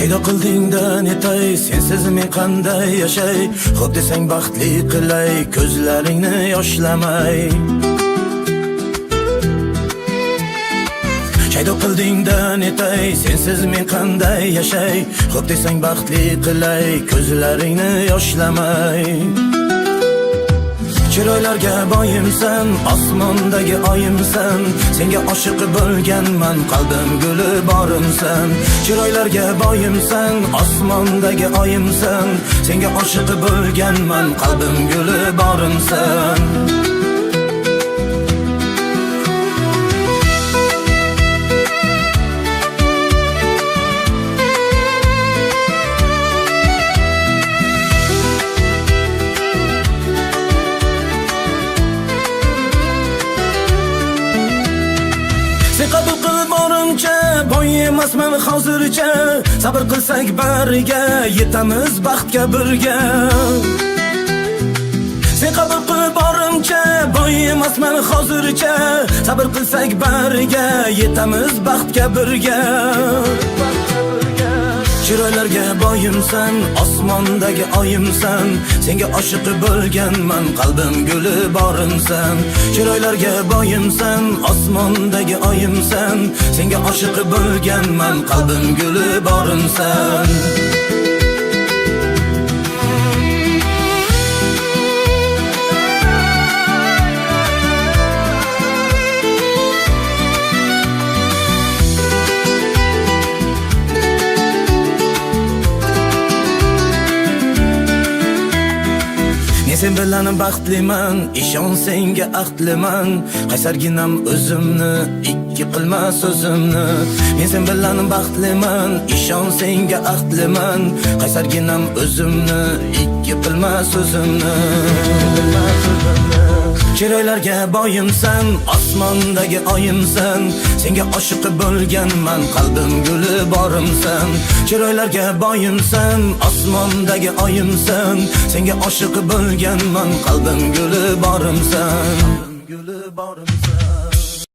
Shaydo qildingda netay, sensiz men qanday yashay? Xo'p desang baxtli qilay, ko'zlaringni yoshlamay. Shaydo qildingda netay, sensiz men qanday yashay? Xo'p desang baxtli qilay, ko'zlaringni yoshlamay. Chiroylarga boyimsan, osmondagi oyimsan, senga oshiq bo'lganman, qalbim guli borimsan. Chiroylarga boyimsan, osmondagi oyimsan, senga oshiq bo'lganman, qalbim guli borimsan. Sen qabul qil borimcha, boy emasman hozircha. Sabr qilsak bariga, yetamiz baxtga birga. Sen qabul qil borimcha, boy emasman hozircha. Sabr qilsak bariga, yetamiz baxtga birga. Chiroylarga boyimsan, osmondagi oyimsan, senga oshiq bo'lganman, qalbim guli borimsan. Chiroylarga boyimsan, osmondagi oyimsan, senga oshiq bo'lganman, qalbim guli borimsan. Sen bilan baxtliman, ishon senga ahdliman. Qaysarginam o'zimni, ikki qilma so'zimni. Men sen bilan baxtliman, ishon senga ahdliman. Qaysarginam o'zimni, ikki qilma so'zimni. Chiroylarga boyimsan, osmondagi oyimsan, senga oshiq bo'lganman, qalbim guli borimsan. Chiroylarga boyimsan, osmondagi oyimsan, senga oshiq bo'lganman, qalbim guli borimsan.